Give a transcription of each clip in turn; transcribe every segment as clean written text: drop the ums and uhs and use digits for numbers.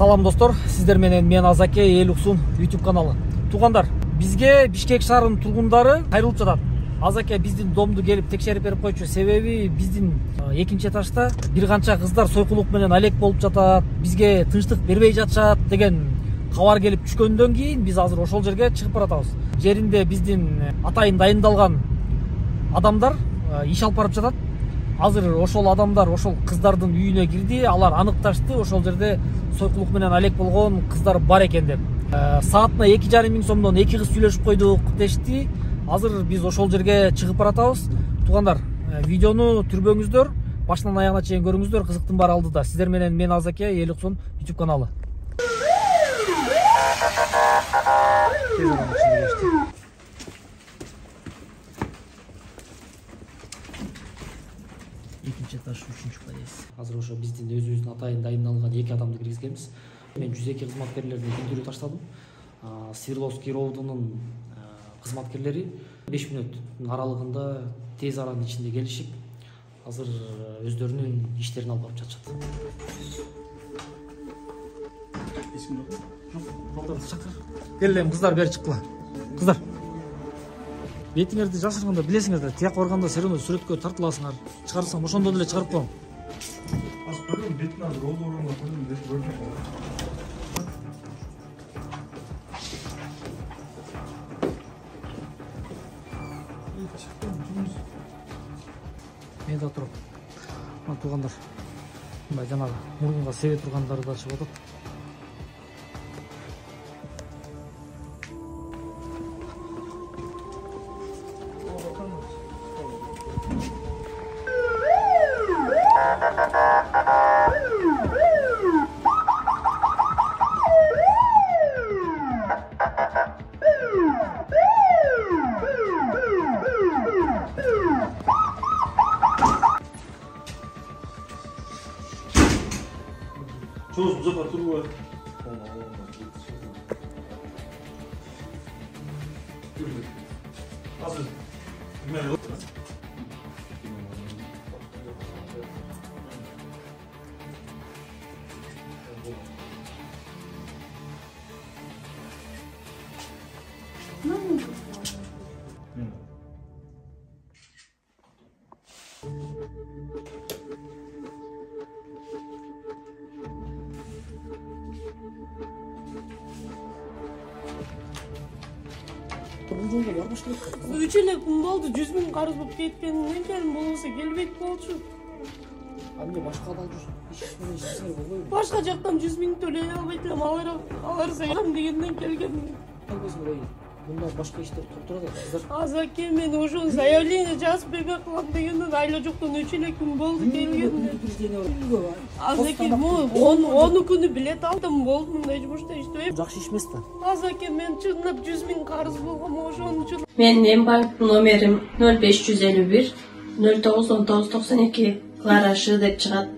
Салам достор, сиздер менен мен Азаке Элуксун YouTube каналы. Туугандар, бизге Бишкек шаарынын тургундары кайрылып жатат. Азаке биздин домду келип текшерип берип койчу. Себеби биздин экинчи этажда бир канча кыздар сойкулук менен алек болуп жатат, бизге тынчтык бербей жатышат деген кабар келип түшкөндөн кийин биз азыр ошол жерге чыгып баратабыз. Жеринде биздин атайын дайындалган адамдар иш алып барып жатат. Азыр ошол адамдар ошол кыздардын үйүнө кирди, алар аныкташты, ошол жерде сойкулук менен алек болгон кыздар бар экен деп. Саатына 2,5 миң сомдон 2 кыз сүйлөшүп койдук дешти. Азыр биз ошол жерге чыгып баратабыз. Туугандар, видеону түрбөңүздөр, башынан аягына чейин көрүңүздөр, кызыктын баары алдыда. Сиздер менен мен Азаке Элуксун YouTube каналы. Экинчи этаж, 3-чү подъезд. Азыр ошо биздин өзүбүздүн атайын дайындалган 2 адамды киргизгенбиз. Мен 102 кызматкерлерди күндүрүү таштадым. Свердловский роудунун кызматкерлери 5 мүнөттүн аралыгында тез аранын ичинде келишип, азыр өздөрүнүн иштерин алып барып жатышат. Келем кыздар, бери чыккыла. Кыздар. Бетиңерди жашырганда билесиңерди, тияк барганда серуну сүрөткө тартыласыңар. Чыгарсам ошондо деле чыгарып коем. Азыр көрдүм, бетине азыр олдурганда көрдүм, деп көрдүм. Мен да туруп. Туугандар. Мындай жанагы мурунга себе тургандары да чыгып атат. Çoğuz bu sefer turu var. Hazır. Bilmem. Üç ele kun boldu, 100 ming karız bolup ketkениnden keyin bolбосо келбейт болчу. Анда башка да иш менен иштесеңер болбойбу? Башка жактан 100 миң төлөй албайт элем, алар сайгам дегенден келген. Бунда башка иштер топ турат кыздар. Азаке мен ошону заявление жазып бербей кылам дегенден айла жоктон 3 эле күн болду келген. Азаке onu күнү билет алдым, болду мындай жумушта иштебейм. Жакшы иш эмес да. Азаке мен чындап 100 миң карыз болгом, ошон үчүн. Менин банк номерим 0551 091992 Кларашы деп чыгат.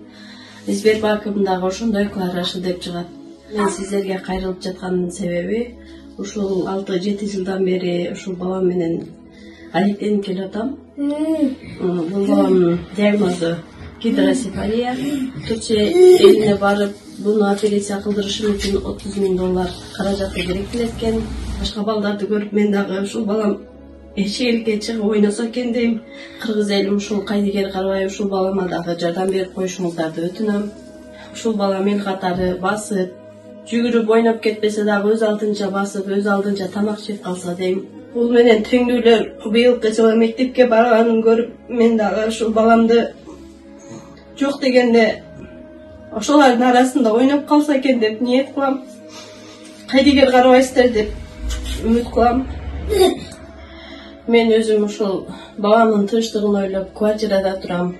Сбербанкымдагы ошондой Кларашы деп чыгат. Мен сиздерге кайрылып жатканымдын себеби ушул 6-7 жылдан бери ушул балам менен алектенип келатам. Бул баламдын диагнозу гидросефалия. Түркче элине барып, буну операция кылдырышым үчүн $30,000 каражаты керектелет экен. Башка балдарды көрүп мен дагы ушул балам эшикке чыгып ойносо экен дейм. Кыргыз элим ушул кайдыгер карабай ушул балама дагы жардам берип коюшуңуздарды өтүнөм. Ушул бала мен катары басып, жүгүрүп ойноп кетпесе дагы өз алдынча басып, өз алдынча тамак жеп калса дейм. Бул менен теңдүүлөр быйылкы жылы мектепке барганын көрүп, мен дагы ушул баламды жок дегенде ошолордун арасында ойноп калса экен деп ниет кылам. Кайдыгер карабайсыздар деп үмүт кылам. Мен өзүм ушул баламдын тынчтыгын ойлоп квартирада турам.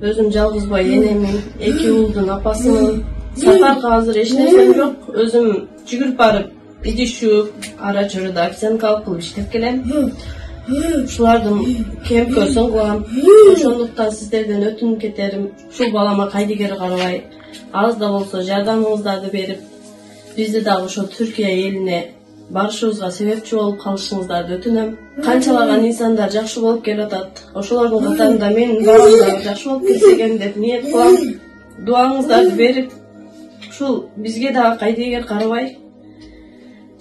Өзүм жалгыз бай энемин, 2 уулдун апасымын. Сапарга азыр эч нерсем жок. Өзүм жүгүрүп барып, идиш жууп, ара чоруда официанткалык кылып иштеп келем. Ушулардын кемкөсүн кылам. Ошондуктан сиздерден өтүнүп кетерим, ушул балама кайдыгер карабай, аз да болсо жардамыңыздарды берип, бизди дагы ошо Түркия элине барышыбызга себепчи болуп калышыңыздарды өтүнөм. Канчалаган инсандар жакшы болуп келатат. Ошолордун катарында менин балам дагы жакшы болуп кетсе экен деп ниет кылам. Дуаңыздарды берип, ушул бизге дагы кайдыгер карабай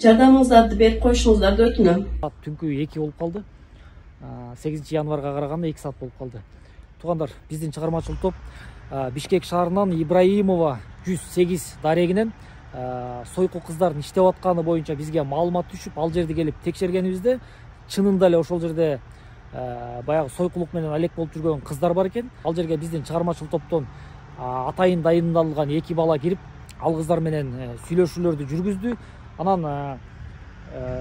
жардамыңыздарды берип коюшуңуздарды өтүнөм. Түнкү 2 болуп калды. 8 январга караганда 2 саат болуп калды. Туугандар, биздин чыгармачыл топ Бишкек шаарынан Ибраимова 108 дарегинен сойку кыздардын иштеп атканы боюнча бизге маалымат түшүп, ал жерге келип текшергенибизде чынында эле ошол жерде баягы сойкулук менен алек болуп жүргөн кыздар бар экен. Ал жерге биздин чыгармачыл топтон атайын дайындалган 2 бала кирип, ал кыздар менен сүйлөшүүлөрдү жүргүздү. Анан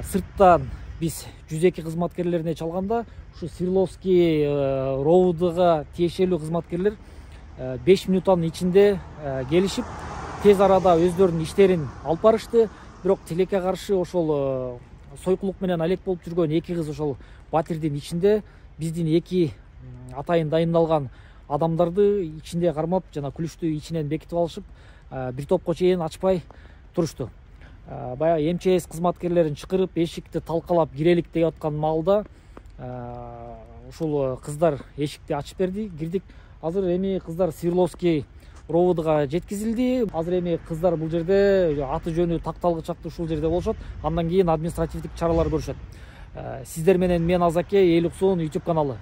сырттан биз 102 кызматкерлерине чалганда, ушу Свердловский РОВДга тиешелүү кызматкерлер 5 мүнөттүн ичинде келишип, тез арада өздөрүнүн иштерин алып барышты. Бирок тилекке каршы ошол сойкулук менен алек болуп жүргөн 2 кыз ошол батирдин ичинде биздин 2 атайын дайындалган адамдарды ичинде кармап, жана күлүштү ичинен бекитип алышып, бир топко чейин ачпай турушту. Баягы МЧС кызматкерлерин чакырып, эшикти талкалап кирелик деп аткан маалда ушул кыздар эшикти ачып берди, кирдик. Азыр эми кыздар Свердловский РОВДга жеткизилди. Азыр эми кыздар бул жерде аты жөнү такталгычакты ушул жерде болушат. Андан кийин административдик чаралар көрүшөт. Сиздер менен мен Азаке, Элуксун YouTube каналы.